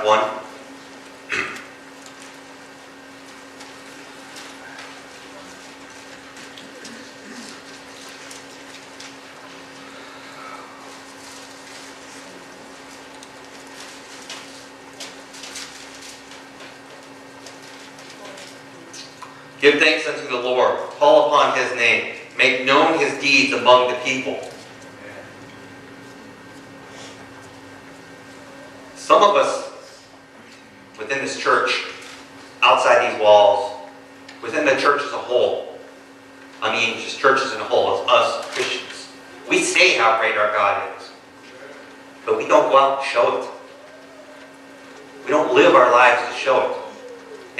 One. Give thanks unto the Lord, call upon his name, make known his deeds among the people. Some of us within this church, outside these walls, within the church as a whole, just churches in a whole, as us Christians, we say how great our God is, but we don't go out and show it. We don't live our lives to show it.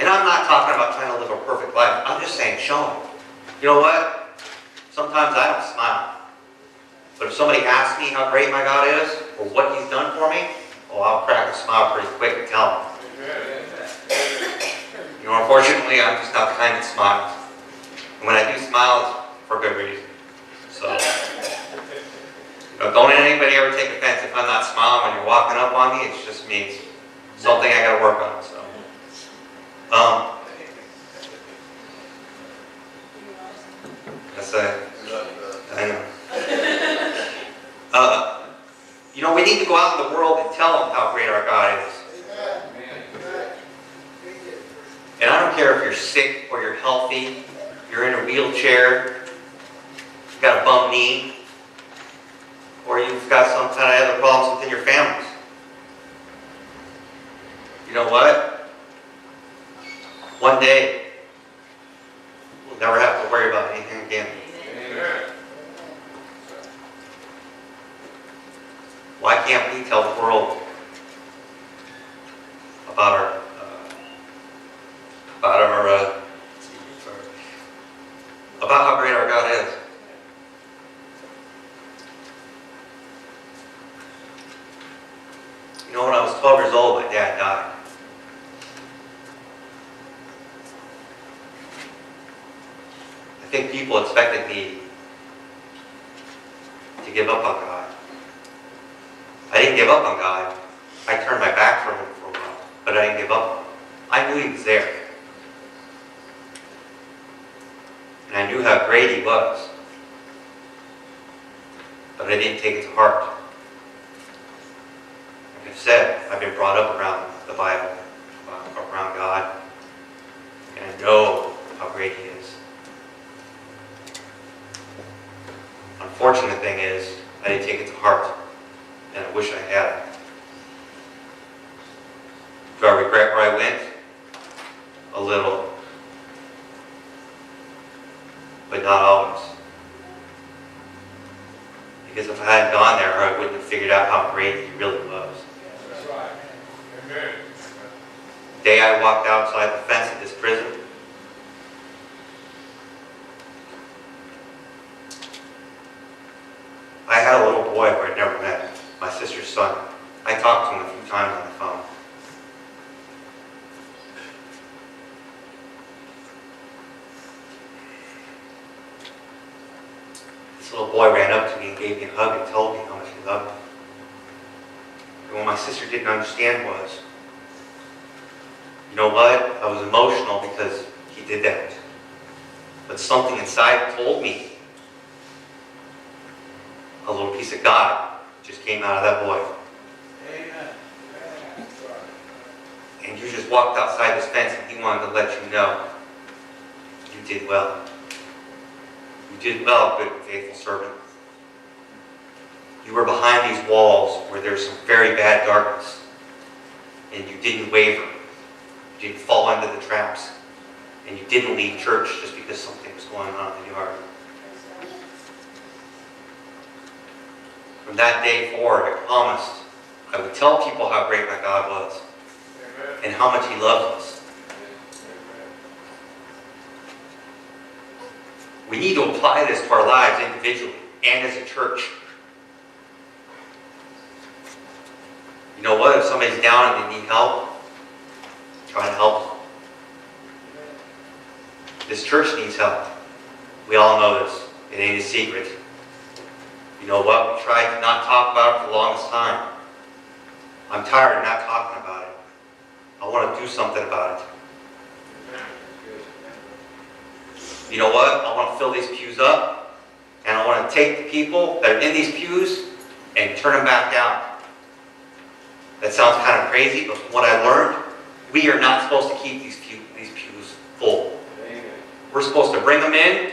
And I'm not talking about trying to live a perfect life. I'm just saying, show it. You know what? Sometimes I don't smile. But if somebody asks me how great my God is, or what he's done for me, I'll crack a smile pretty quick and tell them. Unfortunately, I'm just not the kind that smiles. And when I do smile, it's for good reason. So, don't anybody ever take offense if I'm not smiling when you're walking up on me. It just means something I got to work on. So, I know. We need to go out in the world and tell them how great our God is. And I don't care if you're sick or you're healthy, you're in a wheelchair, you've got a bum knee, or you've got some kind of other problems within your families. You know what? One day, we'll never have to worry about anything again. Why can't we tell the world about how great our God is? When I was 12 years old, my dad died. I think people expected me to give up on God. I didn't give up on God. I turned my back from him for a while, but I didn't give up on him. I knew he was there. And I knew how great he was. But I didn't take it to heart. Like I've said, I've been brought up around the Bible, around God, and I know how great he is. Unfortunate thing is, I didn't take it to heart. And I wish I had. Do I regret where I went? A little. But not always. Because if I hadn't gone there, I wouldn't have figured out how great he really was. That's right. Amen. The day I walked outside the fence of this prison, I had a little boy who I'd never met. My sister's son. I talked to him a few times on the phone. This little boy ran up to me and gave me a hug and told me how much he loved me. And what my sister didn't understand was, you know what? I was emotional because he did that. But something inside told me a little piece of God just came out of that boy. Amen. And you just walked outside this fence and he wanted to let you know you did well. You did well, good and faithful servant. You were behind these walls where there's some very bad darkness. And you didn't waver. You didn't fall into the traps. And you didn't leave church just because something was going on in the yard. From that day forward, I promised I would tell people how great my God was. Amen. And how much he loves us. We need to apply this to our lives individually and as a church. You know what? If somebody's down and they need help, try to help them. This church needs help. We all know this. It ain't a secret. You know what? We tried to not talk about it for the longest time. I'm tired of not talking about it. I want to do something about it. You know what? I want to fill these pews up, and I want to take the people that are in these pews and turn them back down. That sounds kind of crazy, but from what I learned, we are not supposed to keep these pews full. We're supposed to bring them in,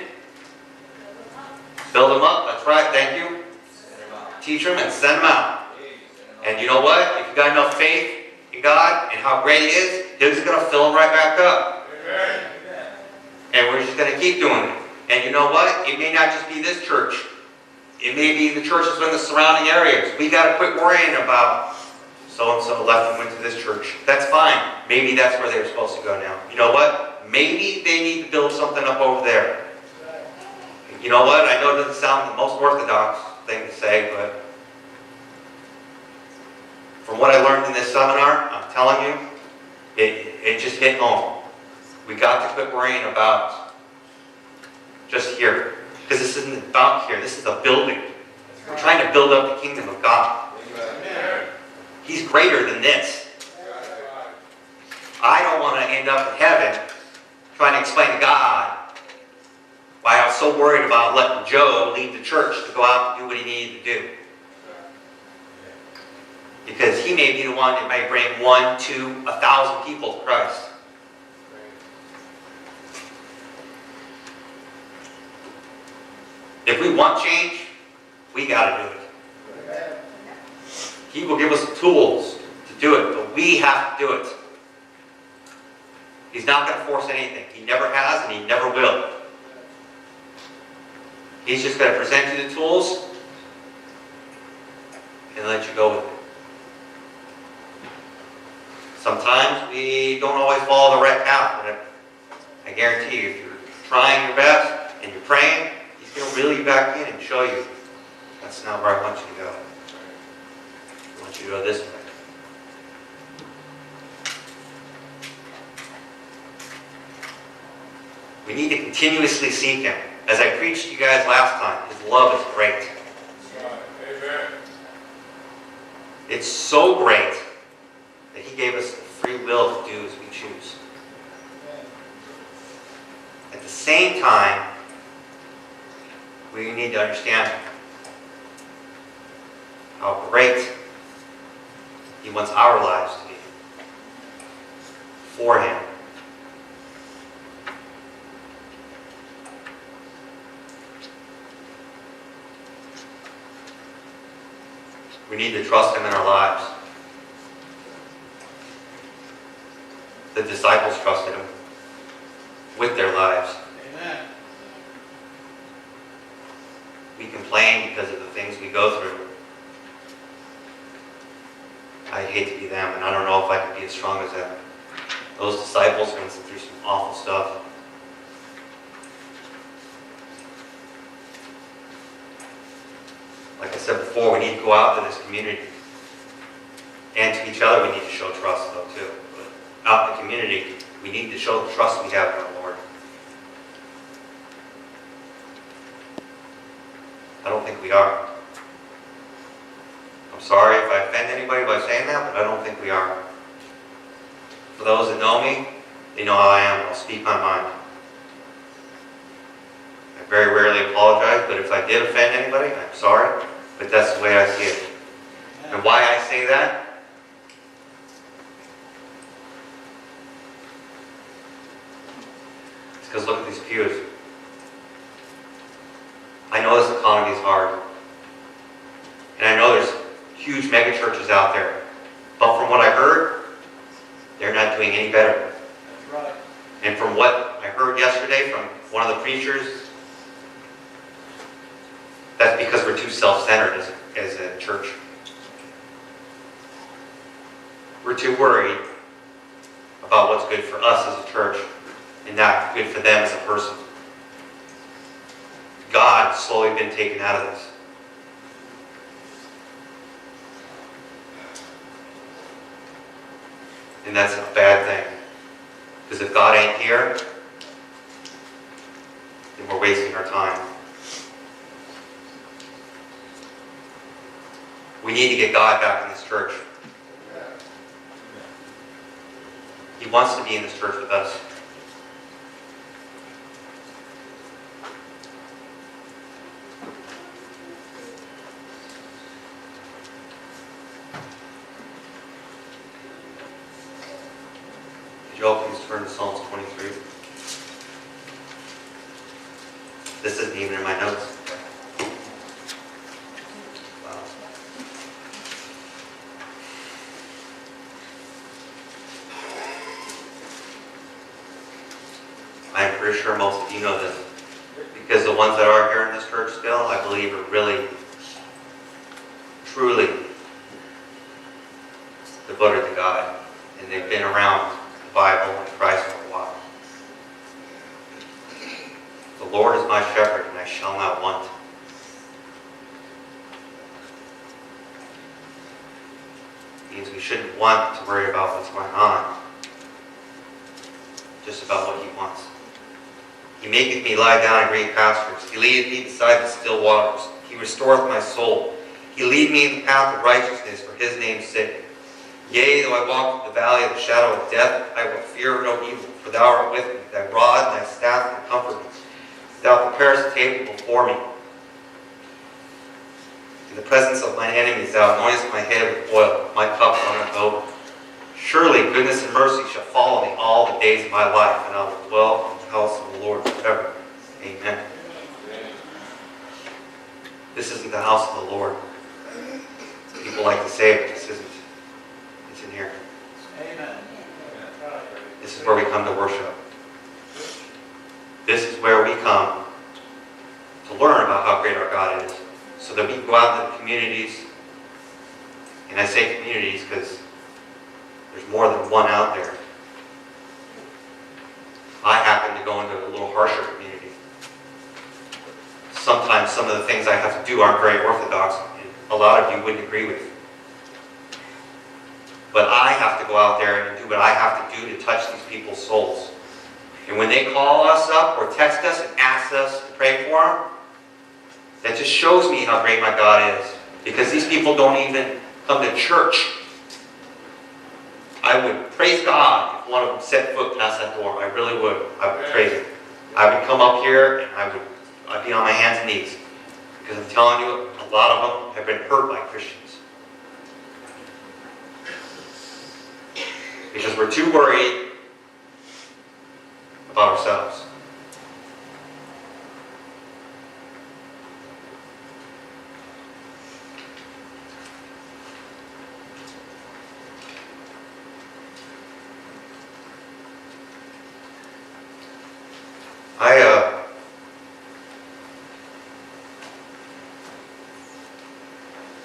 build them up, that's right, thank you. Teach them and send them out. And you know what? If you got enough faith in God and how great He is, He's going to fill them right back up. And we're just going to keep doing it. And you know what? It may not just be this church. It may be the churches in the surrounding areas. We got to quit worrying about so-and-so left and went to this church. That's fine. Maybe that's where they were supposed to go now. You know what? Maybe they need to build something up over there. You know what? I know it doesn't sound the most orthodox thing to say, but from what I learned in this seminar, I'm telling you, it just hit home. We got to quit worrying about just here. Because this isn't about here. This is a building. We're trying to build up the kingdom of God. He's greater than this. I don't want to end up in heaven trying to explain to God why I was so worried about letting Joe leave the church to go out and do what he needed to do. Because he may be the one that may bring 1, 2, 1,000 people to Christ. If we want change, we got to do it. He will give us the tools to do it, but we have to do it. He's not going to force anything. He never has and He never will. He's just going to present you the tools and let you go with it. Sometimes we don't always follow the right path, but I guarantee you, if you're trying your best and you're praying, He's going to reel you back in and show you, that's not where I want you to go. I want you to go this way. We need to continuously seek Him. As I preached to you guys last time, His love is great. Amen. It's so great that He gave us the free will to do as we choose. At the same time, we need to understand how great He wants our lives to be for Him. We need to trust Him in our lives. The disciples trusted Him with their lives. Amen. We complain because of the things we go through. I hate to be them, and I don't know if I can be as strong as them. Those disciples went through some awful stuff. Like I said before, we need to go out to this community. And to each other, we need to show trust, though, too. But out in the community, we need to show the trust we have in our Lord. I don't think we are. I'm sorry if I offend anybody by saying that, but I don't think we are. For those that know me, they know how I am. I'll speak my mind. I very rarely apologize, but if I did offend anybody, I'm sorry, but that's the way I see it. And why I say that? It's because look at these pews. I know this economy is hard. And I know there's huge mega churches out there. But from what I heard, they're not doing any better. That's right. And from what I heard yesterday from one of the preachers, that's because we're too self-centered as a church. We're too worried about what's good for us as a church and not good for them as a person. God's slowly been taken out of this. And that's a bad thing. Because if God ain't here, then we're wasting our time. We need to get God back in this church. wants to be in this church with us. Could you all please turn to Psalms 23? This isn't even in my notes. Wow. I'm pretty sure most of you know this, because the ones that are here in this church still, I believe, are really, truly devoted to God, and they've been around the Bible and Christ for a while. The Lord is my shepherd, and I shall not want. It means we shouldn't want to worry about what's going on, just about what He wants. He maketh me lie down in green pastures. He leadeth me beside the still waters. He restoreth my soul. He lead me in the path of righteousness for His name's sake. Yea, though I walk through the valley of the shadow of death, I will fear no evil, for Thou art with me. Thy rod and Thy staff will comfort me. Thou preparest a table before me. In the presence of mine enemies, Thou anointest my head with oil. My cup runneth over. Surely goodness and mercy shall follow me all the days of my life, and I will dwell in the house of the Lord forever. Amen. This isn't the house of the Lord. People like to say it, but this isn't. It's in here. Amen. This is where we come to worship. This is where we come to learn about how great our God is, so that we can go out into the communities. And I say communities because there's more than one out there. I happen to go into a little harsher community. Sometimes some of the things I have to do aren't very orthodox, and a lot of you wouldn't agree with. But I have to go out there and do what I have to do to touch these people's souls. And when they call us up or text us and ask us to pray for them, that just shows me how great my God is. Because these people don't even come to church. I would praise God if one of them set foot past that door. I really would. I would praise Him. I would come up here and I'd be on my hands and knees. Because I'm telling you, a lot of them have been hurt by Christians. Because we're too worried about ourselves. I